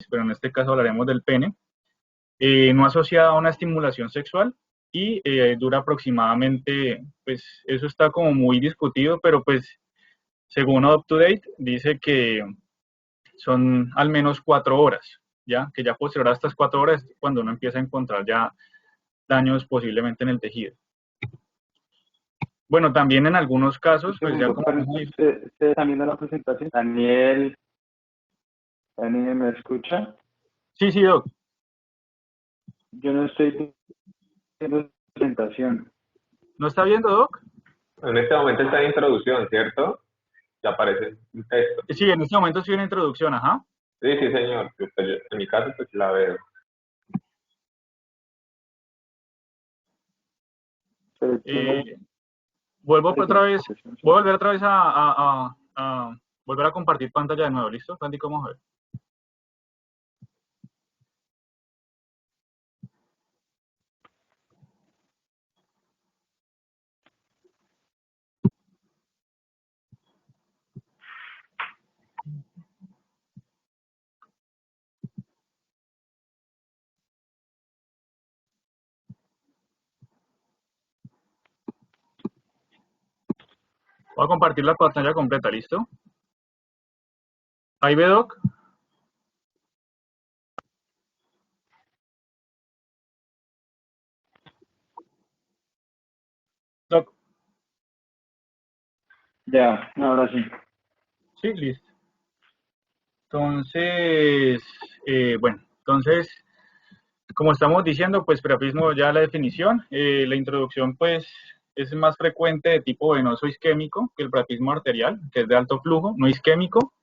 pero en este caso hablaremos del pene, no asociada a una estimulación sexual y dura aproximadamente, pues eso está como muy discutido, pero pues según UpToDate dice que son al menos 4 horas, ya que ya posterior a estas 4 horas es cuando uno empieza a encontrar ya daños posiblemente en el tejido. Bueno, también en algunos casos, Un pues ya segundo, como... ¿usted está viendo la presentación? Daniel, Daniel, ¿me escucha? Sí, sí, Doc. Yo no estoy viendo la presentación. ¿No está viendo, Doc? En este momento está en introducción, ¿cierto? Ya aparece un texto. Sí, en este momento estoy en introducción, ajá. Sí, sí, señor. Pues, en mi caso, pues la veo. Vuelvo otra vez, voy a volver otra vez a volver a compartir pantalla de nuevo, ¿listo? Sandy, ¿cómo a ver? Voy a compartir la pantalla completa, ¿listo? Ahí ve, Doc. Doc. Ya, ahora sí. Sí, listo. Entonces, bueno, entonces, como estamos diciendo, pues priapismo ya la definición, la introducción pues es más frecuente de tipo venoso isquémico que el priapismo arterial, que es de alto flujo, no isquémico.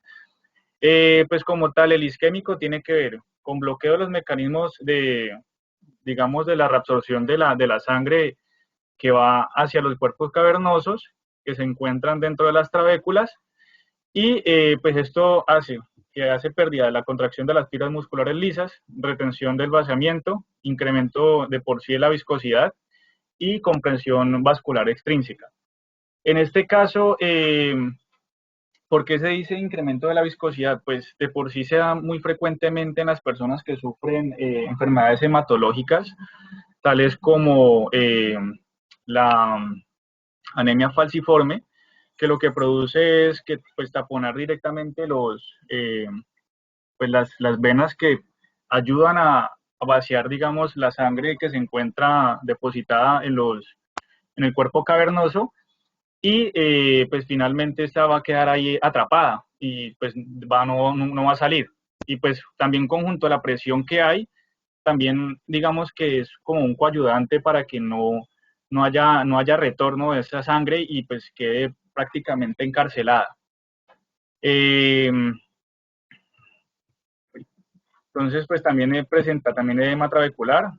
Pues como tal, el isquémico tiene que ver con bloqueo de los mecanismos de, digamos, de la reabsorción de la sangre que va hacia los cuerpos cavernosos que se encuentran dentro de las trabéculas y pues esto hace pérdida de la contracción de las fibras musculares lisas, retención del vaciamiento, incremento de por sí de la viscosidad y comprensión vascular extrínseca. En este caso, ¿por qué se dice incremento de la viscosidad? Pues de por sí se da muy frecuentemente en las personas que sufren enfermedades hematológicas, tales como la anemia falciforme, que lo que produce es que pues taponar directamente pues las venas que ayudan a vaciar, digamos, la sangre que se encuentra depositada en el cuerpo cavernoso y pues finalmente esta va a quedar ahí atrapada y pues no va a salir. Y pues también conjunto a la presión que hay, también digamos que es como un coayudante para que no haya retorno de esa sangre y pues quede prácticamente encarcelada. Entonces, pues también presenta también edema trabecular,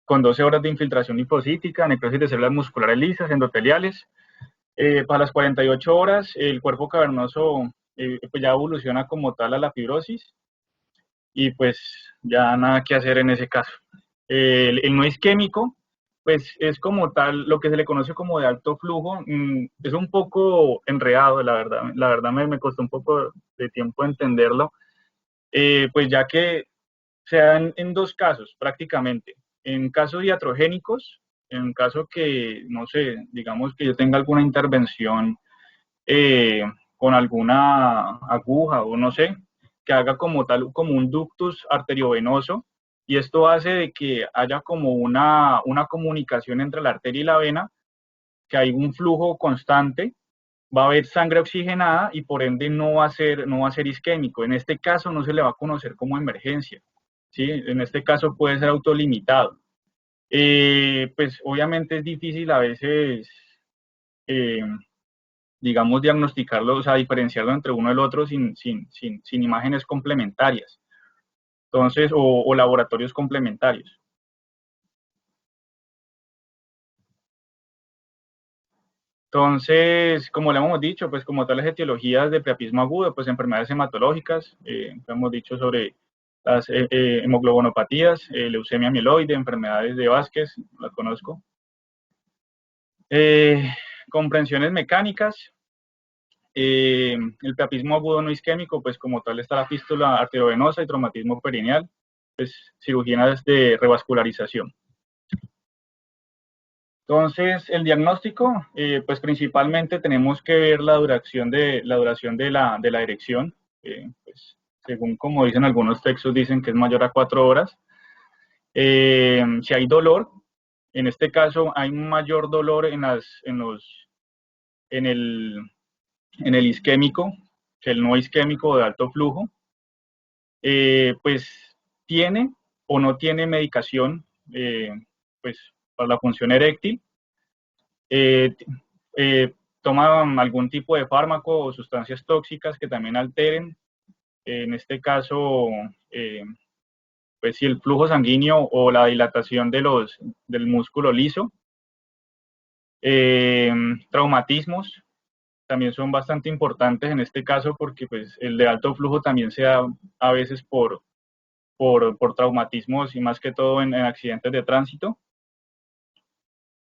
con 12 horas de infiltración linfocítica, necrosis de células musculares lisas, endoteliales. Para las 48 horas, el cuerpo cavernoso pues ya evoluciona como tal a la fibrosis y pues ya nada que hacer en ese caso. El no isquémico, pues es como tal, lo que se le conoce como de alto flujo, es un poco enredado, la verdad me costó un poco de tiempo entenderlo, pues ya que se dan en dos casos prácticamente, en casos iatrogénicos, en caso que, no sé, digamos que yo tenga alguna intervención eh, con alguna aguja o no sé, que haga como tal, como un ductus arteriovenoso, y esto hace de que haya como una comunicación entre la arteria y la vena, que hay un flujo constante, va a haber sangre oxigenada y por ende no va a ser isquémico. En este caso no se le va a conocer como emergencia, ¿sí? En este caso puede ser autolimitado. Pues obviamente es difícil a veces eh, digamos, diagnosticarlo, o sea, diferenciarlo entre uno y el otro sin imágenes complementarias, entonces, o laboratorios complementarios. Entonces, como le hemos dicho, pues como tales etiologías de priapismo agudo, pues enfermedades hematológicas, hemos dicho sobre las hemoglobinopatías, leucemia mieloide, enfermedades de Vázquez, las conozco. Comprensiones mecánicas, El priapismo agudo no isquémico, pues como tal está la fístula arteriovenosa y traumatismo perineal, pues cirugías de revascularización. Entonces, el diagnóstico, pues principalmente tenemos que ver la duración de la erección, pues, según como dicen algunos textos, dicen que es mayor a 4 horas. Si hay dolor, en este caso hay un mayor dolor en el isquémico que el no isquémico de alto flujo, pues tiene o no tiene medicación, pues para la función eréctil, eh, toman algún tipo de fármaco o sustancias tóxicas que también alteren, en este caso, pues si el flujo sanguíneo o la dilatación del músculo liso. Traumatismos también son bastante importantes en este caso porque pues, el de alto flujo también se da a veces por traumatismos y más que todo en accidentes de tránsito.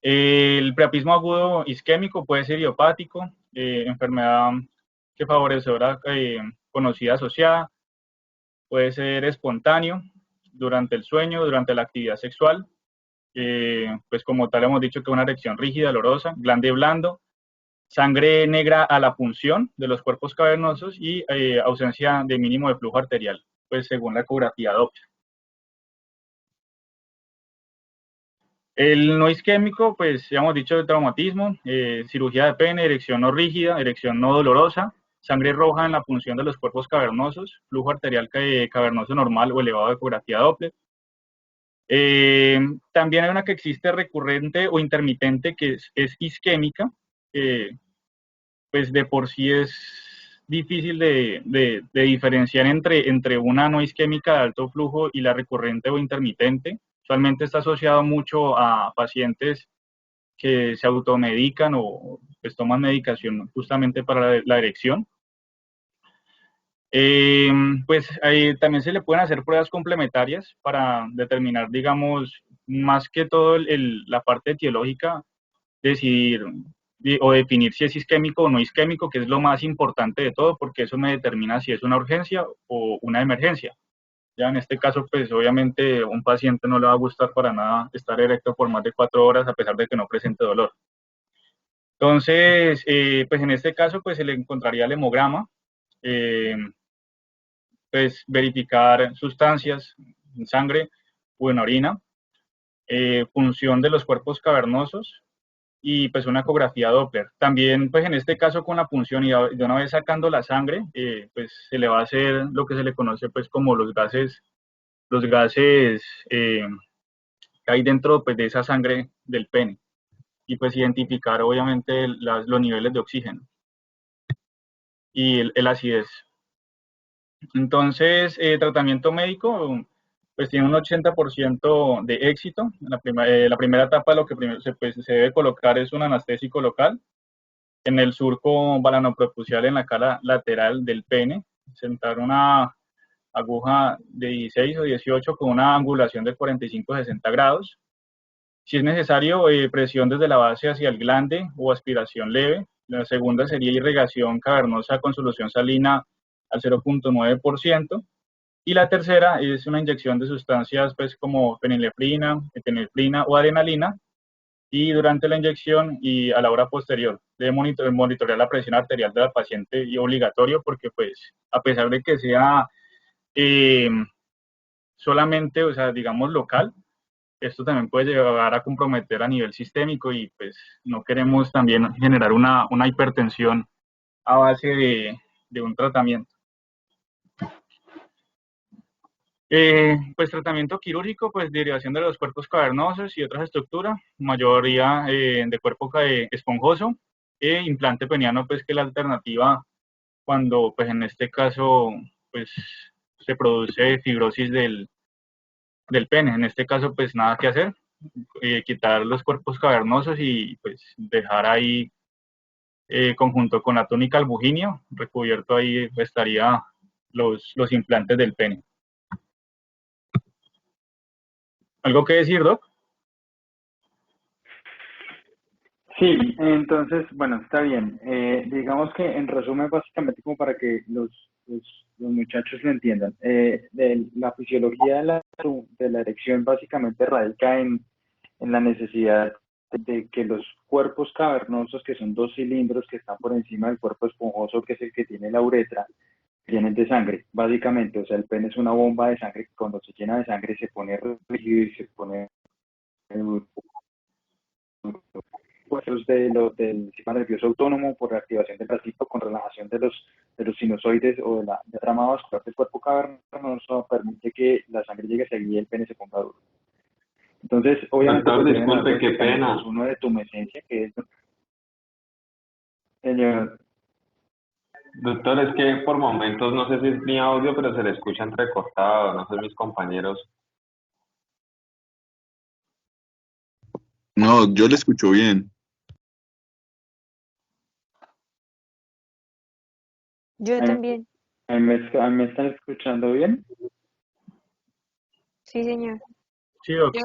El priapismo agudo isquémico puede ser idiopático, enfermedad que favorecedora conocida asociada, puede ser espontáneo durante el sueño, durante la actividad sexual, pues como tal hemos dicho que una erección rígida, dolorosa, glande blando, sangre negra a la punción de los cuerpos cavernosos y ausencia de mínimo de flujo arterial, pues según la ecografía Doppler. El no isquémico, pues ya hemos dicho de traumatismo, cirugía de pene, erección no rígida, erección no dolorosa, sangre roja en la punción de los cuerpos cavernosos, flujo arterial cavernoso normal o elevado de ecografía Doppler. También hay una que existe recurrente o intermitente que es isquémica, pues de por sí es difícil de diferenciar entre una no isquémica de alto flujo y la recurrente o intermitente. Usualmente está asociado mucho a pacientes que se automedican o pues toman medicación justamente para la erección. Pues también se le pueden hacer pruebas complementarias para determinar, digamos, más que todo la parte etiológica, decidir o definir si es isquémico o no isquémico, que es lo más importante de todo, porque eso me determina si es una urgencia o una emergencia. Ya en este caso, pues obviamente a un paciente no le va a gustar para nada estar erecto por más de 4 horas a pesar de que no presente dolor. Entonces, pues en este caso, pues se le encontraría el hemograma, pues verificar sustancias en sangre o en orina, función de los cuerpos cavernosos y pues una ecografía Doppler. También pues en este caso con la punción y de una vez sacando la sangre, pues se le va a hacer lo que se le conoce pues como los gases que hay dentro pues de esa sangre del pene y pues identificar obviamente los niveles de oxígeno y el acidez. Entonces, tratamiento médico, pues tiene un 80% de éxito. La primera etapa lo que primero se debe colocar es un anestésico local en el surco balanoprepucial en la cara lateral del pene, sentar una aguja de 16 o 18 con una angulación de 45-60 grados. Si es necesario, presión desde la base hacia el glande o aspiración leve. La segunda sería irrigación cavernosa con solución salina al 0.9%. Y la tercera es una inyección de sustancias pues, como fenilefrina, epinefrina o adrenalina. Y durante la inyección y a la hora posterior debe monitorear la presión arterial del paciente y obligatorio porque pues a pesar de que sea solamente, o sea, digamos local, esto también puede llegar a comprometer a nivel sistémico y pues no queremos también generar una hipertensión a base de un tratamiento. Pues tratamiento quirúrgico, pues derivación de los cuerpos cavernosos y otras estructuras, mayoría de cuerpo esponjoso, implante peniano, pues que la alternativa cuando, pues en este caso, pues se produce fibrosis del pene. En este caso, pues nada que hacer, quitar los cuerpos cavernosos y pues dejar ahí, conjunto con la túnica albuginio, recubierto ahí estaría los implantes del pene. ¿Algo que decir, Doc? Sí, entonces, bueno, está bien. Digamos que en resumen, básicamente como para que los muchachos lo entiendan, la fisiología de la erección básicamente radica en la necesidad de que los cuerpos cavernosos, que son dos cilindros que están por encima del cuerpo esponjoso, que es el que tiene la uretra, llenen de sangre, básicamente. O sea, el pene es una bomba de sangre que cuando se llena de sangre se pone rígido y se pone huesos del sistema nervioso autónomo por reactivación del bracito con relajación de los sinusoides o de la trama vascular del cuerpo cavernoso permite que la sangre llegue a seguir y el pene se ponga duro. Entonces, obviamente, Doctor, pues deben haber disculpe, dos qué mecanismos, pena. uno de tumescencia, que es, señor, Doctor, es que por momentos no sé si es mi audio, pero se le escucha entrecortado, no sé mis compañeros. No, yo le escucho bien. Yo también. ¿me están escuchando bien? Sí, señor. Sí, doctor.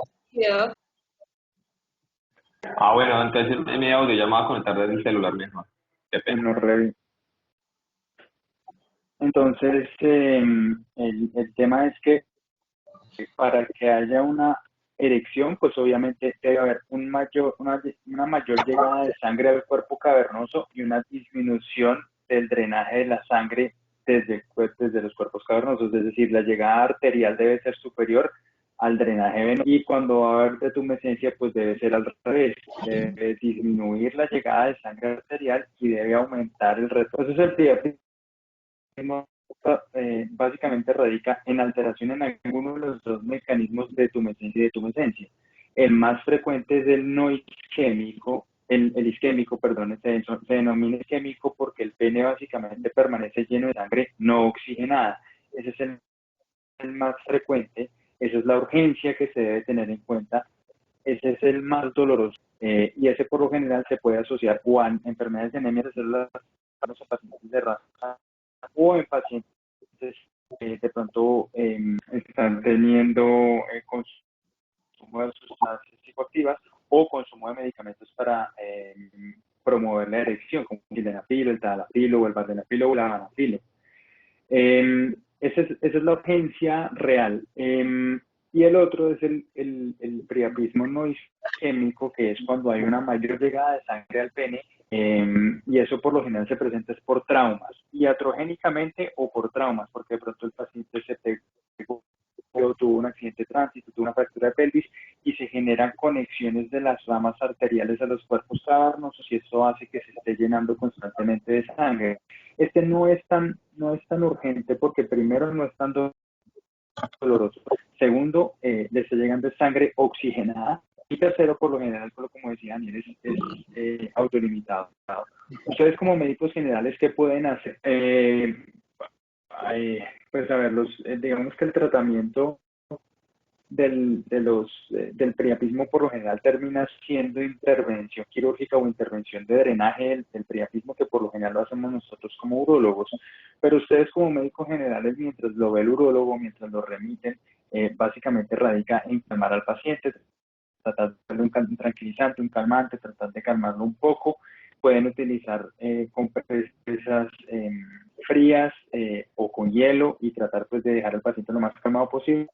Ah, bueno, entonces mi audio ya me va a conectar desde el celular mejor. Qué pena. Bueno, entonces, el tema es que para que haya una erección, pues obviamente debe haber una mayor llegada de sangre al cuerpo cavernoso y una disminución del drenaje de la sangre desde los cuerpos cavernosos, es decir, la llegada arterial debe ser superior al drenaje venoso y cuando va a haber detumescencia, pues debe ser al revés, debe disminuir la llegada de sangre arterial y debe aumentar el retorno. Eso es el primer básicamente radica en alteración en alguno de los dos mecanismos de tumescencia y detumescencia. El más frecuente es el no isquémico, el isquémico, perdón, se denomina isquémico porque el pene básicamente permanece lleno de sangre no oxigenada. Ese es el más frecuente, esa es la urgencia que se debe tener en cuenta, ese es el más doloroso y ese por lo general se puede asociar o a enfermedades de anemia de células a pacientes de raza o en pacientes de pronto están teniendo consumo de sustancias psicoactivas o consumo de medicamentos para promover la erección, como el sildenafil, el tadalafil o el vardenafil o el avanafil. Esa es la urgencia real. Y el otro es el priapismo no isquémico, que es cuando hay una mayor llegada de sangre al pene, y eso por lo general se presenta es por traumas, iatrogénicamente o por traumas, porque de pronto el paciente se pegó o tuvo un accidente de tránsito, tuvo una fractura de pelvis y se generan conexiones de las ramas arteriales a los cuerpos cavernosos y eso hace que se esté llenando constantemente de sangre. Este no es tan urgente porque primero no es tan doloroso, segundo, le está llegando sangre oxigenada y tercero, por lo general, como decía Daniel, es autolimitado. Ustedes como médicos generales, ¿qué pueden hacer? Pues a ver, digamos que el tratamiento del priapismo por lo general termina siendo intervención quirúrgica o intervención de drenaje del priapismo, que por lo general lo hacemos nosotros como urólogos, pero ustedes como médicos generales, mientras lo ve el urólogo, mientras lo remiten, básicamente radica en calmar al paciente, tratar de darle un tranquilizante, un calmante, tratar de calmarlo un poco. Pueden utilizar compresas frías o con hielo y tratar pues de dejar al paciente lo más calmado posible.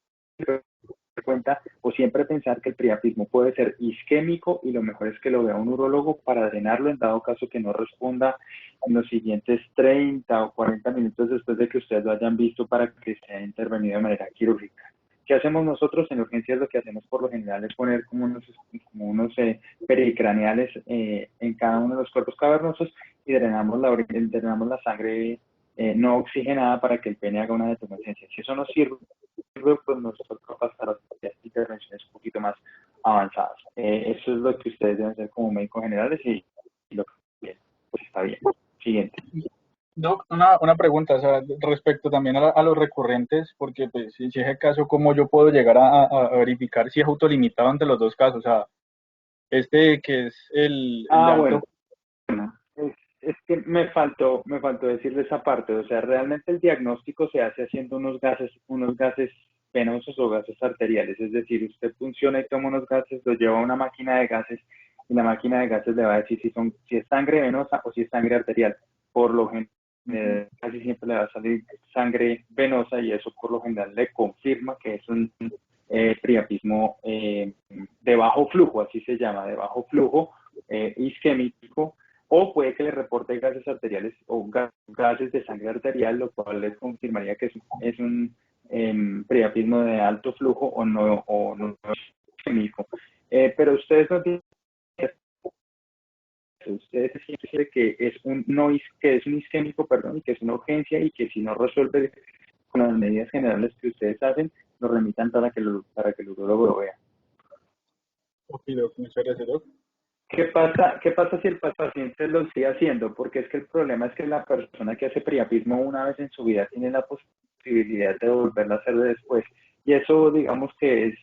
Cuenta o siempre pensar que el priapismo puede ser isquémico y lo mejor es que lo vea un urólogo para drenarlo en dado caso que no responda en los siguientes 30 o 40 minutos después de que ustedes lo hayan visto para que sea intervenido de manera quirúrgica. ¿Qué hacemos nosotros en urgencias? Lo que hacemos por lo general es poner como unos pericraneales en cada uno de los cuerpos cavernosos y drenamos la sangre no oxigenada para que el pene haga una detumescencia. Si eso no sirve, pues nosotros pasar a intervenciones un poquito más avanzadas. Eso es lo que ustedes deben hacer como médicos generales y lo que pues está bien. Siguiente. Doc, una pregunta, o sea, respecto también a los recurrentes, porque pues, si es el caso, ¿cómo yo puedo llegar a verificar si es autolimitado ante los dos casos? O sea, este que es el de alto. Bueno, es que me faltó decirle esa parte. O sea, realmente el diagnóstico se hace haciendo unos gases venosos o gases arteriales. Es decir, usted funciona y toma unos gases, los lleva a una máquina de gases y la máquina de gases le va a decir si es sangre venosa o si es sangre arterial. Por lo general, casi siempre le va a salir sangre venosa y eso por lo general le confirma que es un priapismo de bajo flujo, así se llama, de bajo flujo isquémico, o puede que le reporte gases arteriales o gases de sangre arterial, lo cual les confirmaría que es un priapismo de alto flujo o no isquémico. Pero ustedes no tienen, ustedes sienten que es un que es un isquémico, perdón, y que es una urgencia y que si no resuelve con las medidas generales que ustedes hacen, lo remitan para que el urólogo lo vea. Ok, doc, muchas gracias, doc. ¿Qué pasa si el paciente lo sigue haciendo? Porque es que el problema es que la persona que hace priapismo una vez en su vida tiene la posibilidad de volverlo a hacer después. Y eso, digamos que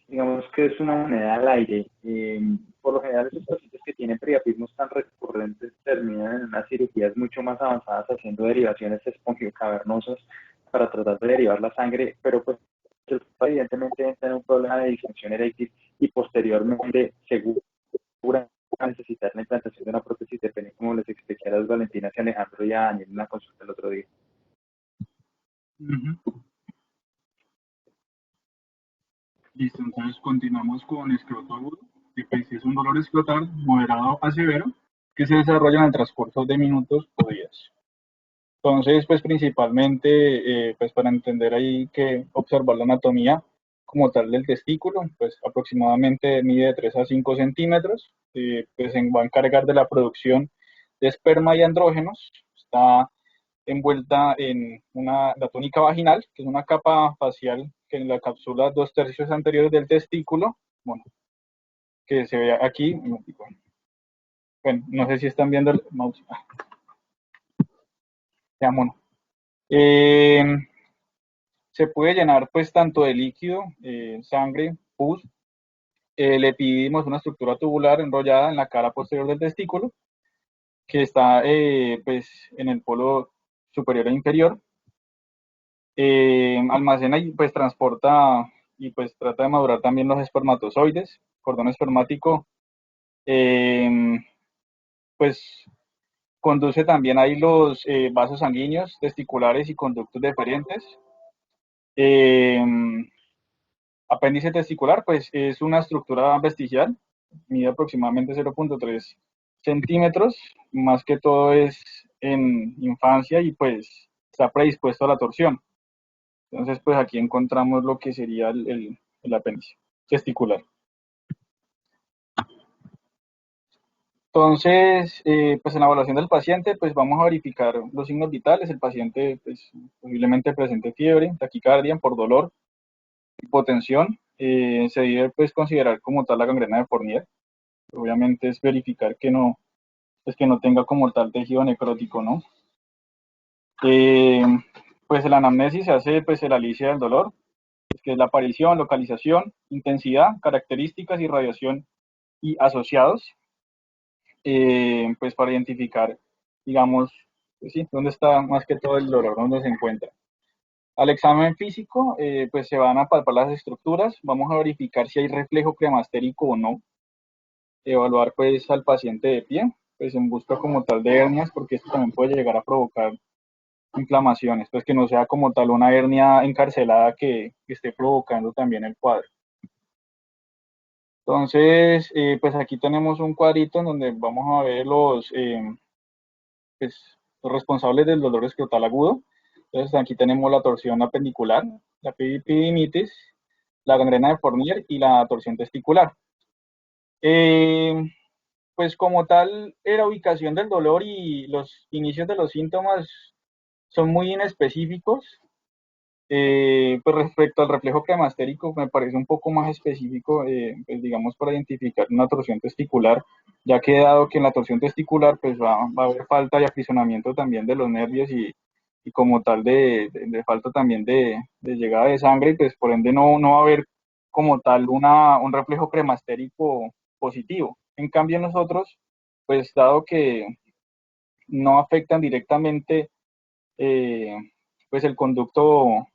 digamos que es una moneda al aire. Por lo general, esos pacientes que tienen priapismos tan recurrentes terminan en unas cirugías mucho más avanzadas haciendo derivaciones espongiocavernosas para tratar de derivar la sangre, pero pues evidentemente entra en un problema de disfunción eréctil y posteriormente, seguro a necesitar la implantación de una prótesis de pene, como les expliqué a las Valentinas y Alejandro y a Daniel en la consulta el otro día. Listo, entonces continuamos con escroto agudo, que pues es un dolor escrotal moderado a severo que se desarrolla en el transcurso de minutos o días. Entonces, pues principalmente, pues para entender ahí que observar la anatomía como tal del testículo, pues aproximadamente mide de 3 a 5 centímetros, pues va a encargar de la producción de esperma y andrógenos, está envuelta en la túnica vaginal, que es una capa facial que la capsula 2/3 anteriores del testículo, bueno, que se ve aquí, bueno, no sé si están viendo el mouse, ya, bueno. Se puede llenar pues tanto de líquido, sangre, pus, el epididimo es una estructura tubular enrollada en la cara posterior del testículo, que está pues en el polo superior e inferior, almacena y pues transporta y pues trata de madurar también los espermatozoides, cordón espermático, pues conduce también ahí los vasos sanguíneos, testiculares y conductos deferentes. Apéndice testicular, pues es una estructura vestigial, mide aproximadamente 0.3 centímetros, más que todo es en infancia y pues está predispuesto a la torsión. Entonces, pues aquí encontramos lo que sería el apéndice testicular. Entonces, pues en la evaluación del paciente, pues vamos a verificar los signos vitales. El paciente, pues posiblemente presente fiebre, taquicardia por dolor, hipotensión. Se debe pues considerar como tal la gangrena de Fournier. Obviamente es verificar que no, pues que no tenga como tal tejido necrótico, ¿no? Pues el anamnesis se hace pues el alicia del dolor, pues, que es la aparición, localización, intensidad, características, irradiación y asociados, pues para identificar, digamos, pues sí, dónde está más que todo el dolor, dónde se encuentra. Al examen físico, pues se van a palpar las estructuras, vamos a verificar si hay reflejo cremastérico o no, evaluar pues al paciente de pie, pues en busca como tal de hernias, porque esto también puede llegar a provocar inflamaciones, pues que no sea como tal una hernia encarcelada que esté provocando también el cuadro. Entonces, pues aquí tenemos un cuadrito en donde vamos a ver pues, los responsables del dolor escrotal agudo. Entonces aquí tenemos la torsión apendicular, la epididimitis, la gangrena de Fournier y la torsión testicular. Pues como tal, la ubicación del dolor y los inicios de los síntomas son muy inespecíficos. Pues respecto al reflejo cremastérico, me parece un poco más específico, pues digamos, para identificar una torsión testicular, ya que dado que en la torsión testicular pues va a haber falta de aprisionamiento también de los nervios y como tal de falta también de llegada de sangre, pues por ende no va a haber como tal un reflejo cremastérico positivo. En cambio nosotros, pues dado que no afectan directamente eh, pues el conducto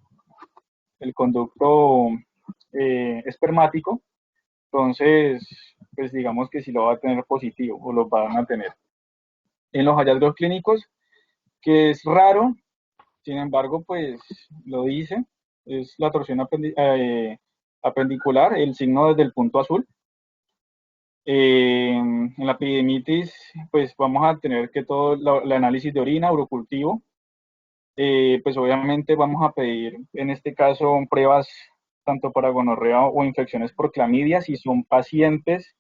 espermático, entonces pues digamos que sí lo va a tener positivo o lo van a tener. En los hallazgos clínicos, que es raro, sin embargo, pues lo dice, es la torsión apendicular, el signo desde el punto azul. En la epidemitis, pues vamos a tener que todo el análisis de orina, urocultivo, pues obviamente vamos a pedir, en este caso, pruebas tanto para gonorrea o infecciones por clamidia, si son pacientes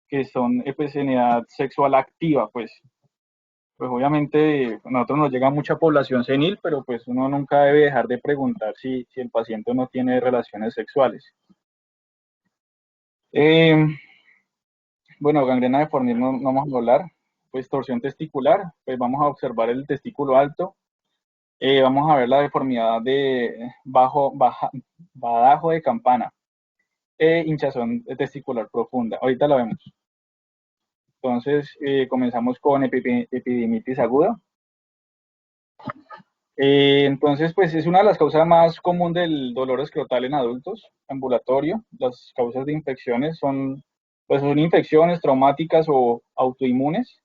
que son pues, en edad sexual activa, pues obviamente a nosotros nos llega mucha población senil, pero pues uno nunca debe dejar de preguntar si el paciente no tiene relaciones sexuales. Bueno, gangrena de Fournier no vamos a hablar, pues torsión testicular, pues vamos a observar el testículo alto, vamos a ver la deformidad de badajo de campana, hinchazón testicular profunda, ahorita la vemos. Entonces, comenzamos con epidemitis aguda. Entonces, pues es una de las causas más comunes del dolor escrotal en adultos, ambulatorio. Las causas de infecciones pues son infecciones traumáticas o autoinmunes.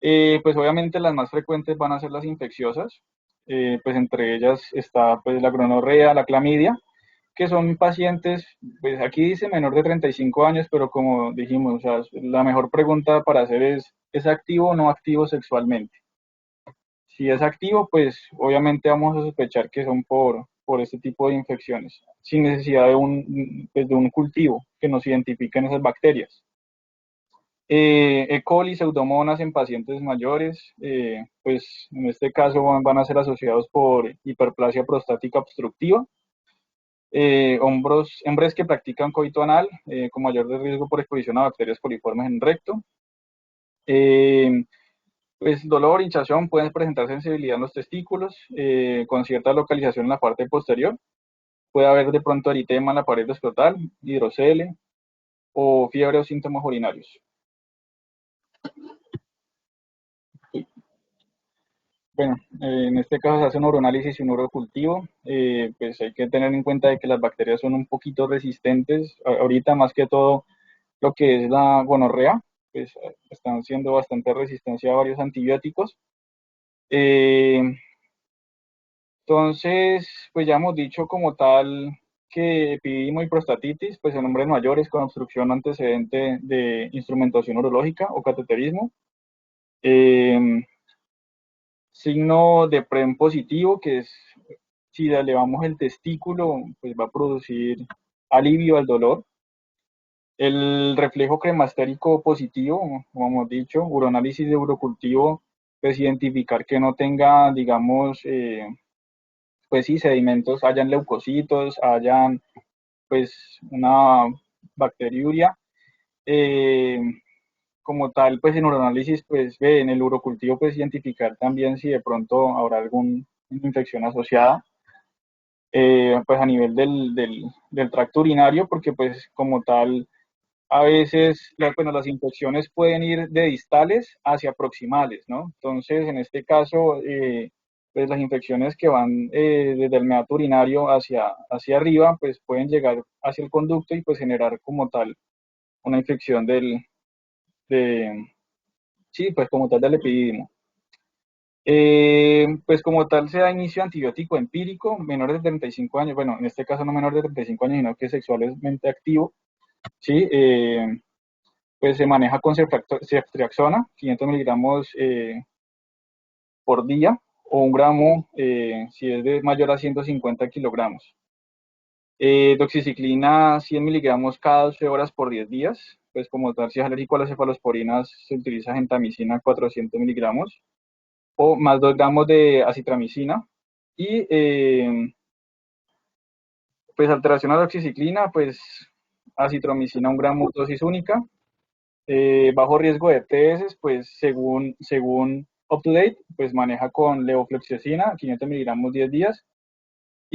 Pues obviamente las más frecuentes van a ser las infecciosas, pues entre ellas está pues la gonorrea, la clamidia, que son pacientes, pues aquí dice menor de 35 años, pero como dijimos, o sea, la mejor pregunta para hacer ¿es activo o no activo sexualmente? Si es activo, pues obviamente vamos a sospechar que son por este tipo de infecciones, sin necesidad pues, de un cultivo que nos identifiquen esas bacterias. E. coli, pseudomonas en pacientes mayores, pues en este caso van a ser asociados por hiperplasia prostática obstructiva. Hombres que practican coito anal con mayor riesgo por exposición a bacterias coliformes en recto. Pues dolor, hinchazón, pueden presentar sensibilidad en los testículos con cierta localización en la parte posterior. Puede haber de pronto eritema en la pared escrotal, hidrocele o fiebre o síntomas urinarios. Bueno, en este caso se hace un uroanálisis y un urocultivo. Pues hay que tener en cuenta de que las bacterias son un poquito resistentes. Ahorita más que todo lo que es la gonorrea, pues están siendo bastante resistencia a varios antibióticos. Entonces, pues ya hemos dicho como tal que epididimo y prostatitis, pues en hombres mayores con obstrucción antecedente de instrumentación urológica o cateterismo. Signo de PREM positivo, que es si elevamos el testículo, pues va a producir alivio al dolor. El reflejo cremastérico positivo, como hemos dicho, uroanálisis de urocultivo, pues identificar que no tenga, digamos, pues sí, sedimentos, hayan leucocitos, hayan pues una bacteriuria. Como tal, pues en uroanálisis, pues en el urocultivo, pues identificar también si de pronto habrá alguna infección asociada, pues a nivel del tracto urinario, porque pues como tal, a veces bueno, las infecciones pueden ir de distales hacia proximales, ¿no? Entonces, en este caso, pues las infecciones que van desde el meato urinario hacia arriba, pues pueden llegar hacia el conducto y pues generar como tal una infección sí, pues como tal del epididimo. Pues como tal se da inicio a antibiótico empírico, menores de 35 años, bueno, en este caso no menor de 35 años, sino que sexualmente activo, ¿sí? Pues se maneja con ceftriaxona, 500 miligramos por día, o 1 gramo si es de mayor a 150 kilogramos. Doxiciclina, 100 miligramos cada 12 horas por 10 días, pues como tal, si es alérgico a las cefalosporinas, se utiliza gentamicina 400 miligramos, o más 2 gramos de azithromicina, y pues alteración a la doxiciclina, pues azithromicina 1 gramo, dosis única. Bajo riesgo de ETS, pues según UpToDate, pues maneja con levofloxacina, 500 miligramos 10 días,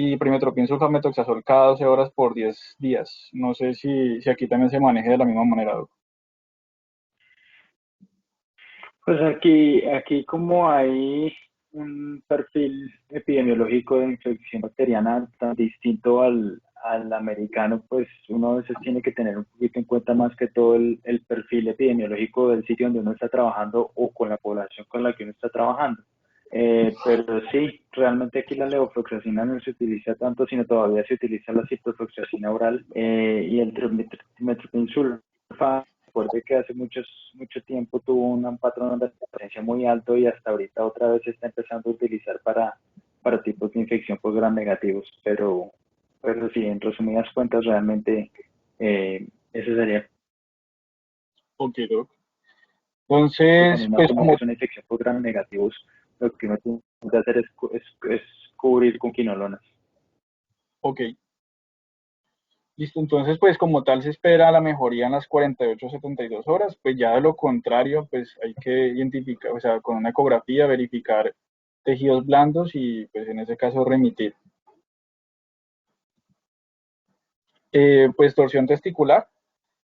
y primetropin sulfamethoxazol cada 12 horas por 10 días. No sé si aquí también se maneje de la misma manera, Doc. Pues aquí como hay un perfil epidemiológico de infección bacteriana tan distinto al al americano, pues uno a veces tiene que tener un poquito en cuenta más que todo el perfil epidemiológico del sitio donde uno está trabajando o con la población con la que uno está trabajando. Pero sí, realmente aquí la levofloxacina no se utiliza tanto, sino todavía se utiliza la ciprofloxacina oral y el trimethoprim-sulfa. Recuerde que hace mucho tiempo tuvo un patrón de presencia muy alto y hasta ahorita otra vez se está empezando a utilizar para tipos de infección por gram negativos. Pero sí, en resumidas cuentas, realmente eso sería Ok, Doc. con Entonces, pues que como, es una infección por gram negativos, lo que uno tiene que hacer es cubrir con quinolonas. ok, listo. Entonces, pues como tal se espera la mejoría en las 48 a 72 horas, pues ya de lo contrario, pues hay que identificar, o sea, con una ecografía verificar tejidos blandos y pues en ese caso remitir. Pues torsión testicular.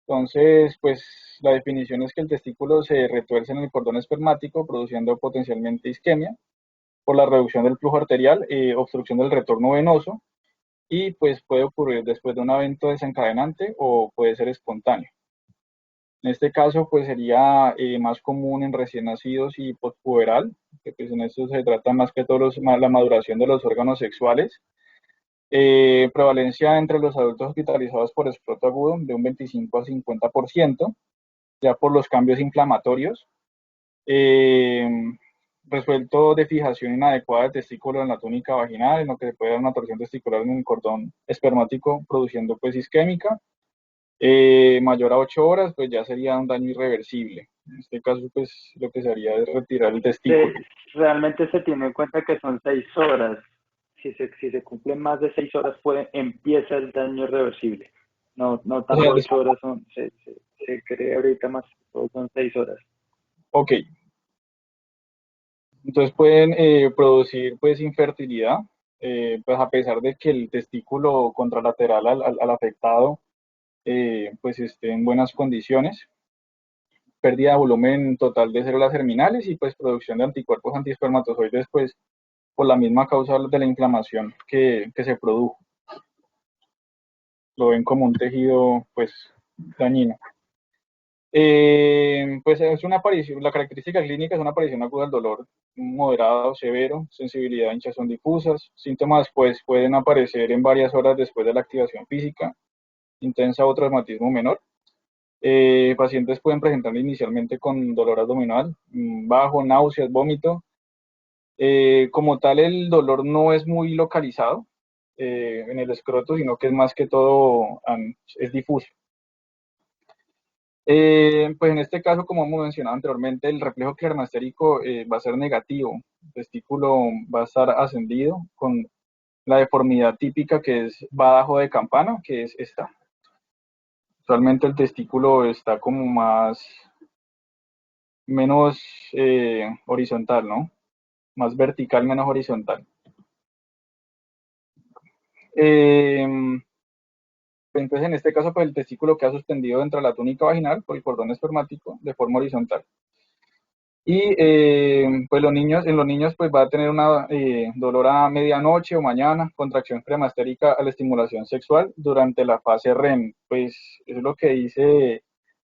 Entonces, pues la definición es que el testículo se retuerce en el cordón espermático, produciendo potencialmente isquemia por la reducción del flujo arterial, obstrucción del retorno venoso, y pues puede ocurrir después de un evento desencadenante o puede ser espontáneo. En este caso, pues sería más común en recién nacidos y postpuberal, que pues en esto se trata más que todo la maduración de los órganos sexuales. Prevalencia entre los adultos hospitalizados por escroto agudo de un 25 a 50%, ya por los cambios inflamatorios. Eh, Resuelto de fijación inadecuada del testículo en la túnica vaginal, en lo que se puede dar una torsión testicular en el cordón espermático, produciendo pues isquémica. Mayor a 8 horas, pues ya sería un daño irreversible. En este caso, pues lo que se haría es retirar el testículo. Realmente se tiene en cuenta que son 6 horas. Si se cumplen más de 6 horas, empieza el daño irreversible. No O sea, tanto 8 horas, se cree ahorita más, son 6 horas. ok, entonces pueden producir pues infertilidad, pues a pesar de que el testículo contralateral al afectado pues esté en buenas condiciones, pérdida de volumen total de células germinales y pues producción de anticuerpos antiespermatozoides pues por la misma causa de la inflamación que se produjo. Lo ven como un tejido pues dañino. Pues es una aparición, la característica clínica es una aparición aguda del dolor moderado o severo, sensibilidad, hinchazón difusas. Síntomas pues pueden aparecer en varias horas después de la activación física, intensa o traumatismo menor. Pacientes pueden presentar inicialmente con dolor abdominal, bajo, náuseas, vómito. Como tal, el dolor no es muy localizado en el escroto, sino que es más que todo es difuso. Pues en este caso, como hemos mencionado anteriormente, el reflejo clermastérico va a ser negativo. El testículo va a estar ascendido con la deformidad típica que es badajo de campana, que es esta. Usualmente el testículo está como menos horizontal, ¿no? Más vertical, menos horizontal. Eh, entonces, en este caso, pues el testículo queda suspendido entre la túnica vaginal por el cordón espermático de forma horizontal. Y pues en los niños pues va a tener una dolor a medianoche o mañana, contracción cremastérica a la estimulación sexual durante la fase REM. Pues eso es lo que dice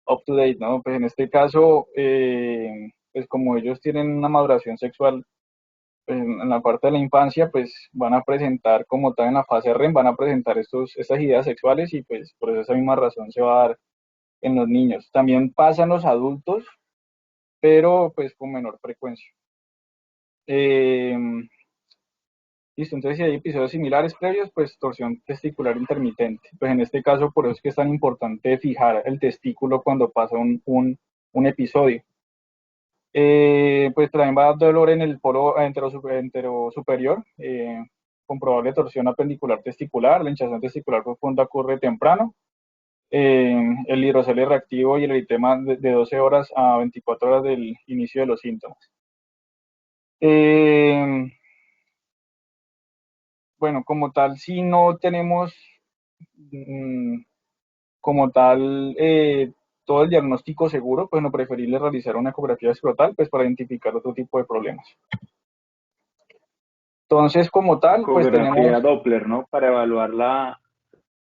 Up to Date, ¿no? Pues en este caso, pues como ellos tienen una maduración sexual pues, en la parte de la infancia, pues van a presentar como tal en la fase REM, van a presentar estas ideas sexuales y pues por esa misma razón se va a dar en los niños. También pasa en los adultos, pero pues con menor frecuencia. Eh, Listo, entonces si hay episodios similares previos, pues torsión testicular intermitente. Pues en este caso, por eso es que es tan importante fijar el testículo cuando pasa un episodio. Pues también va a dar dolor en el polo entero superior, con probable torsión apendicular testicular. La hinchazón testicular profunda ocurre temprano. El hidrocele reactivo y el eritema de 12 horas a 24 horas del inicio de los síntomas. Bueno, como tal, si no tenemos mm, como tal todo el diagnóstico seguro, pues no preferible realizar una ecografía escrotal pues para identificar otro tipo de problemas. Entonces, como tal, pues Ecografía tenemos, Doppler, ¿no? Para evaluar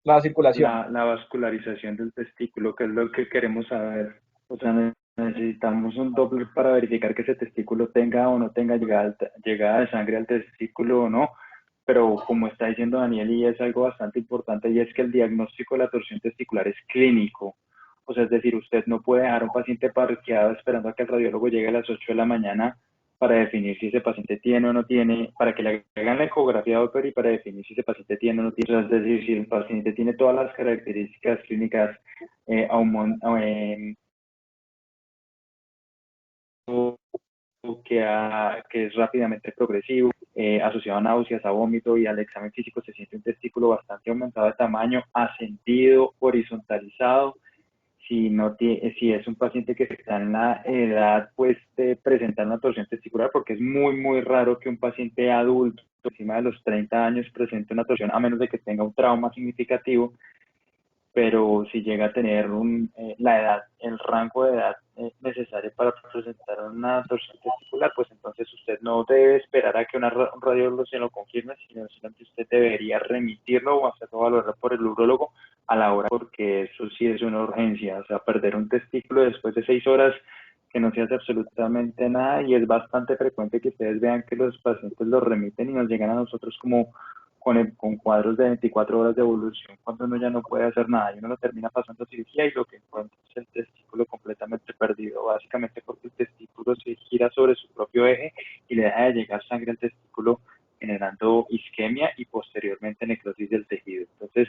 la circulación. la vascularización del testículo, que es lo que queremos saber. O sea, necesitamos un Doppler para verificar que ese testículo tenga o no tenga llegada de sangre al testículo o no. Pero como está diciendo Daniel, y es algo bastante importante, y es que el diagnóstico de la torsión testicular es clínico. O sea, es decir, usted no puede dejar a un paciente parqueado esperando a que el radiólogo llegue a las 8 de la mañana para definir si ese paciente tiene o no tiene, para que le hagan la ecografía Doppler y para definir si ese paciente tiene o no tiene. O sea, es decir, si el paciente tiene todas las características clínicas, que es rápidamente progresivo, asociado a náuseas, a vómito, y al examen físico se siente un testículo bastante aumentado de tamaño, ascendido, horizontalizado. Si es un paciente que está en la edad pues de presentar una torsión testicular, porque es muy muy raro que un paciente adulto encima de los 30 años presente una torsión, a menos de que tenga un trauma significativo. Pero si llega a tener la edad, el rango de edad necesario para presentar una torsión testicular, pues entonces usted no debe esperar a que un radiólogo se lo confirme, sino que usted debería remitirlo o hacerlo valorar por el urólogo a la hora, porque eso sí es una urgencia. O sea, perder un testículo después de 6 horas que no se hace absolutamente nada, y es bastante frecuente que ustedes vean que los pacientes los remiten y nos llegan a nosotros como con cuadros de 24 horas de evolución, cuando uno ya no puede hacer nada y uno lo termina pasando a cirugía, y lo que encuentra es el testículo completamente perdido, básicamente porque el testículo se gira sobre su propio eje y le deja de llegar sangre al testículo, generando isquemia y posteriormente necrosis del tejido. Entonces,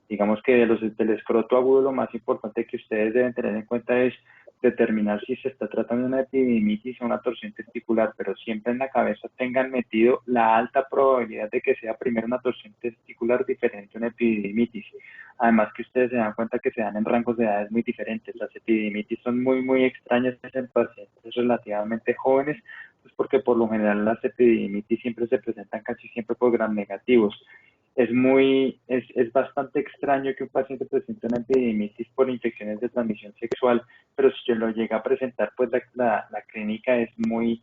digamos que del escroto agudo, lo más importante que ustedes deben tener en cuenta es determinar si se está tratando de una epididimitis o una torsión testicular, pero siempre en la cabeza tengan metido la alta probabilidad de que sea primero una torsión testicular diferente a una epididimitis. Además que ustedes se dan cuenta que se dan en rangos de edades muy diferentes. Las epididimitis son muy, muy extrañas en pacientes relativamente jóvenes, pues porque por lo general las epididimitis siempre se presentan casi siempre por gram negativos. Es bastante extraño que un paciente presente una epididimitis por infecciones de transmisión sexual, pero si se lo llega a presentar, pues la clínica es muy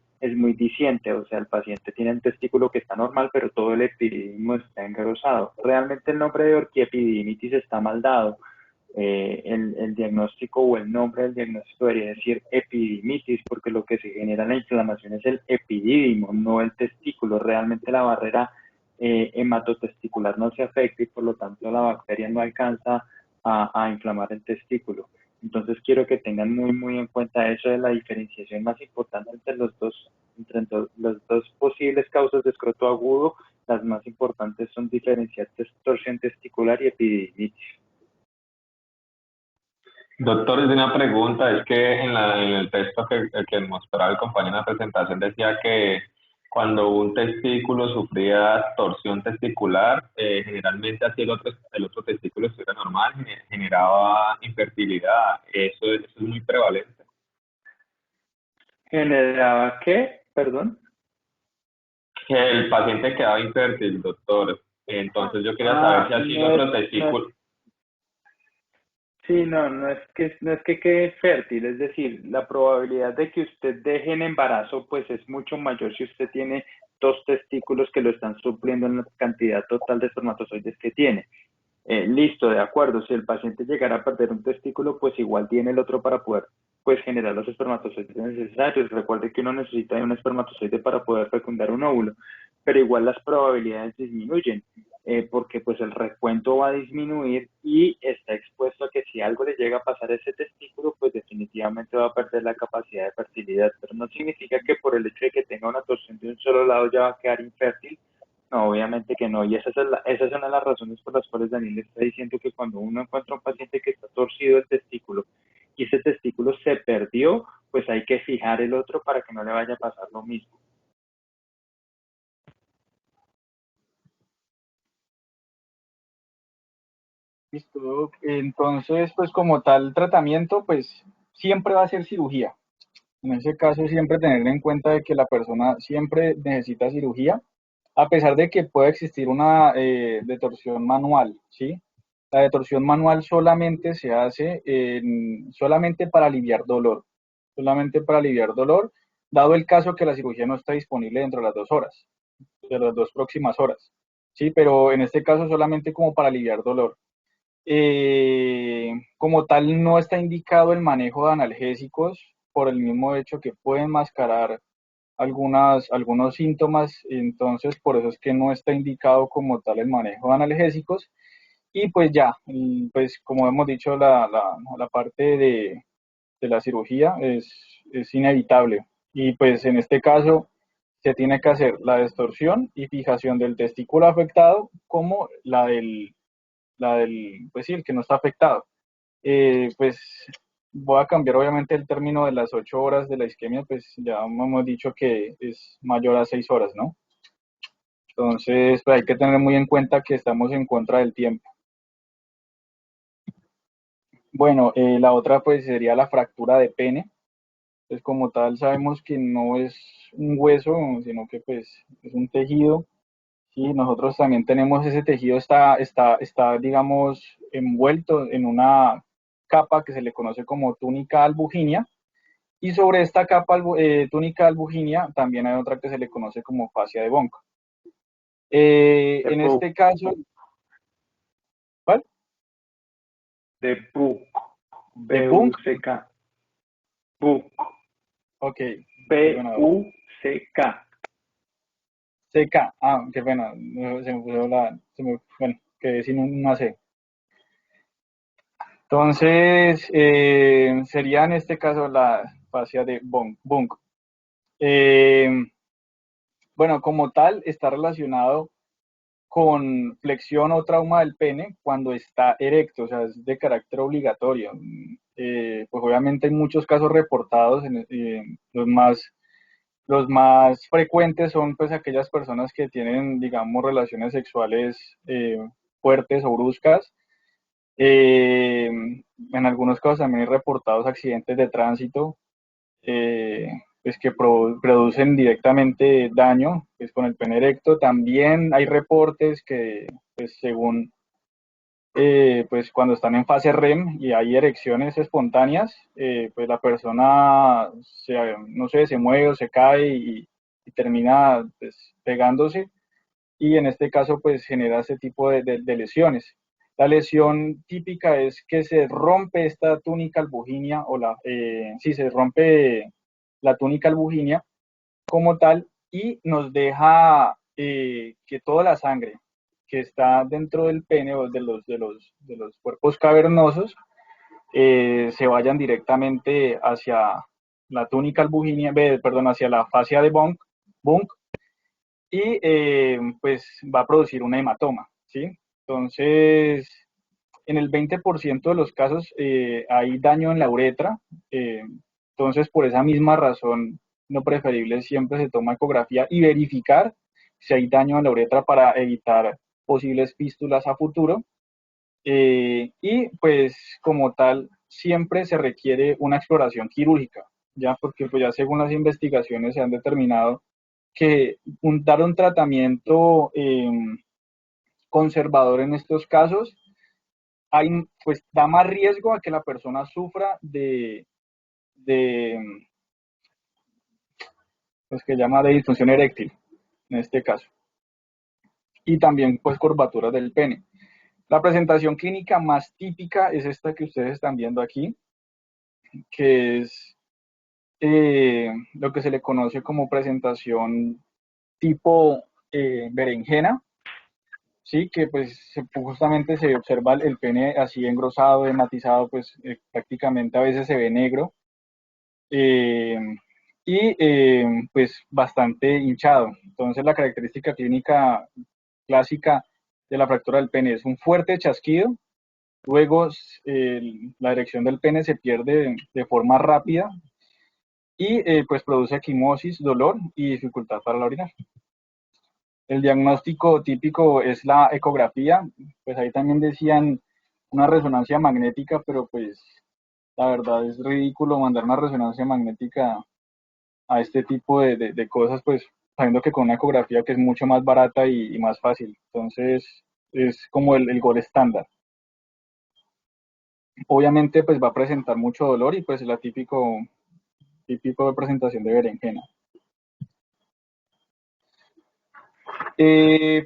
diciente. O sea, el paciente tiene un testículo que está normal, pero todo el epididimo está engrosado. Realmente el nombre de orquiepididimitis está mal dado. El diagnóstico o el nombre del diagnóstico debería decir epididimitis, porque lo que se genera en la inflamación es el epidídimo, no el testículo. Realmente la barrera hematotesticular no se afecta y por lo tanto la bacteria no alcanza a inflamar el testículo. Entonces quiero que tengan muy muy en cuenta eso de la diferenciación más importante las dos posibles causas de escroto agudo. Las más importantes son diferenciar torsión testicular y epididimitis. Doctor, es una pregunta, es que en el texto que mostraba el compañero en la presentación decía que cuando un testículo sufría torsión testicular, generalmente así el otro testículo estuviera normal, generaba infertilidad. Eso es muy prevalente. ¿Generaba qué? Perdón. Que el paciente quedaba infértil, doctor. Entonces yo quería saber si así el otro testículo. Sí, no es que quede fértil, es decir, la probabilidad de que usted deje en embarazo pues es mucho mayor si usted tiene dos testículos que lo están supliendo en la cantidad total de espermatozoides que tiene. Listo, de acuerdo, si el paciente llegara a perder un testículo, pues igual tiene el otro para poder pues generar los espermatozoides necesarios. Recuerde que uno necesita de un espermatozoide para poder fecundar un óvulo, pero igual las probabilidades disminuyen, porque pues el recuento va a disminuir y está expuesto a que si algo le llega a pasar a ese testículo, pues definitivamente va a perder la capacidad de fertilidad. Pero no significa que por el hecho de que tenga una torsión de un solo lado ya va a quedar infértil. No, obviamente que no, y esa es una de las razones por las cuales Daniel está diciendo que cuando uno encuentra un paciente que está torcido el testículo y ese testículo se perdió, pues hay que fijar el otro para que no le vaya a pasar lo mismo. Listo. Entonces, pues como tal tratamiento, pues siempre va a ser cirugía. En ese caso, siempre tener en cuenta de que la persona siempre necesita cirugía, a pesar de que puede existir una detorsión manual, ¿sí? La detorsión manual solamente se hace solamente para aliviar dolor, solamente para aliviar dolor, dado el caso que la cirugía no está disponible dentro de las 2 horas, de las 2 próximas horas, ¿sí? Pero en este caso solamente como para aliviar dolor. Como tal, no está indicado el manejo de analgésicos por el mismo hecho que pueden mascarar algunos síntomas, entonces por eso es que no está indicado como tal el manejo de analgésicos. Y pues ya, pues como hemos dicho, la parte de la cirugía es inevitable. Y pues en este caso se tiene que hacer la distorsión y fijación del testículo afectado como pues sí, el que no está afectado. Pues voy a cambiar obviamente el término de las 8 horas de la isquemia, pues ya hemos dicho que es mayor a 6 horas, ¿no? Entonces, pues hay que tener muy en cuenta que estamos en contra del tiempo. Bueno, la otra pues sería la fractura de pene. Pues como tal sabemos que no es un hueso, sino que pues es un tejido. Y nosotros también tenemos ese tejido, está digamos, envuelto en una capa que se le conoce como túnica albuginea. Y sobre esta capa túnica albuginea también hay otra que se le conoce como fascia de Bonk. De En Puck, este caso, ¿cuál? de Puck, De Bunk. B-U-C-K, Puck, Ok, qué bueno. P-U-C-K. CK, qué pena, se me puso bueno, quedé sin una C. Entonces, sería en este caso la fascia de Bunk. Eh, bueno, como tal, está relacionado con flexión o trauma del pene cuando está erecto, o sea, es de carácter obligatorio. Pues obviamente hay muchos casos reportados, los más frecuentes son pues aquellas personas que tienen, digamos, relaciones sexuales fuertes o bruscas. En algunos casos también hay reportados accidentes de tránsito, eh, pues que producen directamente daño pues, con el pene erecto. También hay reportes que, pues, según pues cuando están en fase REM y hay erecciones espontáneas, pues la persona no sé, se mueve o se cae y termina pues, pegándose y en este caso pues genera ese tipo de lesiones. La lesión típica es que se rompe esta túnica albuginea sí, se rompe la túnica albuginea como tal y nos deja que toda la sangre que está dentro del pene o de los cuerpos cavernosos se vayan directamente hacia la túnica albuginea, perdón, hacia la fascia de Bunk y pues va a producir una hematoma, ¿sí? Entonces, en el 20% de los casos hay daño en la uretra, entonces por esa misma razón, lo preferible siempre se toma ecografía y verificar si hay daño en la uretra para evitar posibles fístulas a futuro. Y pues como tal, siempre se requiere una exploración quirúrgica, ya porque pues ya según las investigaciones se han determinado que dar un tratamiento conservador en estos casos pues da más riesgo a que la persona sufra de pues que llama de disfunción eréctil en este caso y también pues curvaturas del pene. La presentación clínica más típica es esta que ustedes están viendo aquí, que es lo que se le conoce como presentación tipo berenjena, sí, que pues justamente se observa el pene así engrosado, matizado, pues prácticamente a veces se ve negro eh, y pues bastante hinchado. Entonces la característica clínica clásica de la fractura del pene es un fuerte chasquido, luego la erección del pene se pierde de forma rápida y pues produce equimosis, dolor y dificultad para la orinar. El diagnóstico típico es la ecografía, pues ahí también decían una resonancia magnética, pero pues la verdad es ridículo mandar una resonancia magnética a este tipo de cosas, pues sabiendo que con una ecografía que es mucho más barata y más fácil. Entonces es como el gol estándar. Obviamente pues va a presentar mucho dolor y pues la típico de presentación de berenjena.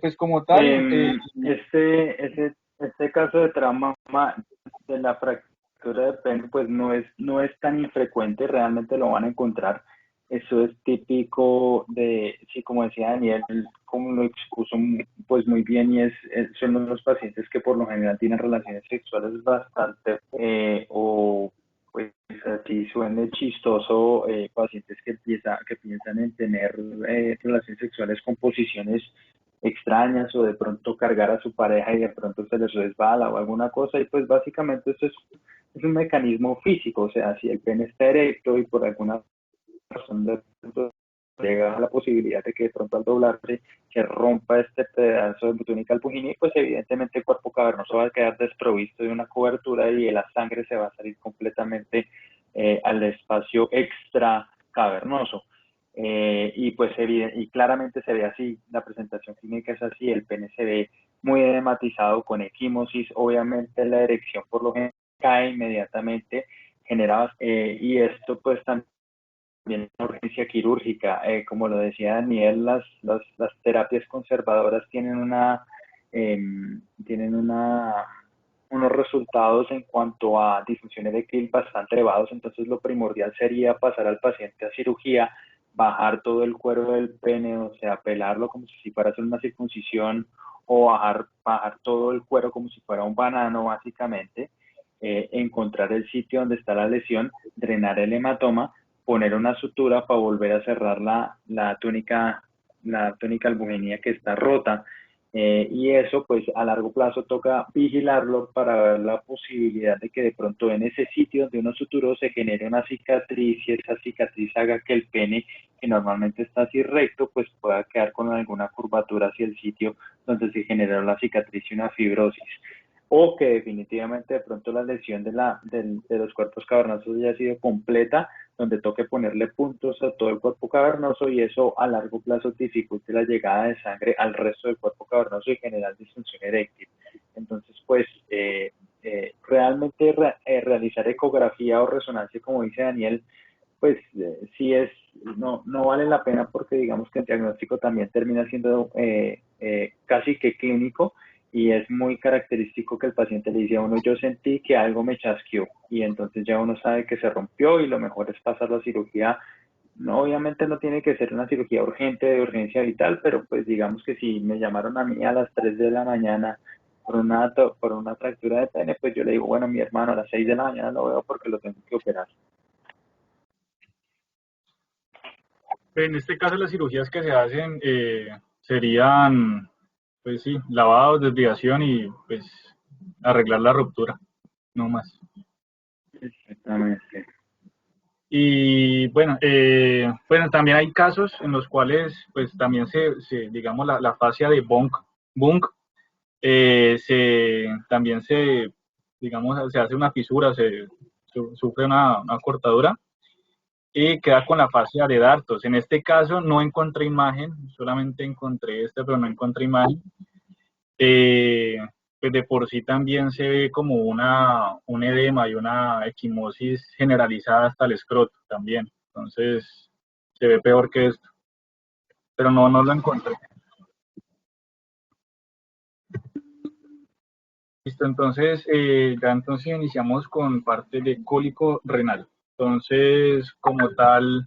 Pues como tal, Ese Este caso de trauma de la fractura de pene, pues no es tan infrecuente, realmente lo van a encontrar. Eso es típico de, sí, como decía Daniel, como lo expuso pues muy bien, y son los pacientes que por lo general tienen relaciones sexuales bastante, o pues así suene chistoso, pacientes que piensan en tener relaciones sexuales con posiciones extrañas, o de pronto cargar a su pareja y de pronto se les resbala o alguna cosa, y pues básicamente es un mecanismo físico. O sea, si el pene está erecto y por alguna razón de pronto llega a la posibilidad de que de pronto al doblarse se rompa este pedazo de túnica albuginea, pues evidentemente el cuerpo cavernoso va a quedar desprovisto de una cobertura y la sangre se va a salir completamente al espacio extra cavernoso. Y pues y claramente se ve así, la presentación clínica es así, el pene se ve muy edematizado con equimosis, obviamente la erección por lo general cae inmediatamente, genera, y esto pues también una urgencia quirúrgica. Como lo decía Daniel, las terapias conservadoras eh, tienen unos resultados en cuanto a disfunción eréctil bastante elevados, entonces lo primordial sería pasar al paciente a cirugía, bajar todo el cuero del pene, o sea, pelarlo como si fuera a hacer una circuncisión, o bajar todo el cuero como si fuera un banano, básicamente, encontrar el sitio donde está la lesión, drenar el hematoma, poner una sutura para volver a cerrar la túnica albuminía que está rota. Y eso, pues a largo plazo toca vigilarlo para ver la posibilidad de que de pronto en ese sitio donde uno suturó se genere una cicatriz, y esa cicatriz haga que el pene, que normalmente está así recto, pues pueda quedar con alguna curvatura hacia el sitio donde se generó la cicatriz y una fibrosis. O que definitivamente de pronto la lesión de los cuerpos cavernosos ya ha sido completa, donde toque ponerle puntos a todo el cuerpo cavernoso, y eso a largo plazo dificulte la llegada de sangre al resto del cuerpo cavernoso y generar disfunción eréctil. Entonces, pues realmente realizar ecografía o resonancia, como dice Daniel, pues sí no vale la pena, porque digamos que el diagnóstico también termina siendo casi que clínico, y es muy característico que el paciente le dice a uno: yo sentí que algo me chasqueó, y entonces ya uno sabe que se rompió y lo mejor es pasar la cirugía. No, obviamente no tiene que ser una cirugía urgente, de urgencia vital, pero pues digamos que si me llamaron a mí a las 3 de la mañana por una fractura de pene, pues yo le digo: bueno, mi hermano, a las 6 de la mañana lo veo porque lo tengo que operar. En este caso, las cirugías que se hacen serían, pues sí, lavados, desviación y pues arreglar la ruptura, no más. Exactamente. Y bueno, bueno, también hay casos en los cuales pues también digamos, la fascia de Bunk también digamos, se hace una fisura, sufre una cortadura y queda con la fascia de Dartos. En este caso no encontré imagen, solamente encontré pero no encontré imagen. Eh, pues de por sí también se ve como un edema y una equimosis generalizada hasta el escroto también. Entonces se ve peor que esto, pero no lo encontré. Listo, entonces ya entonces iniciamos con parte de cólico renal. Entonces, como tal,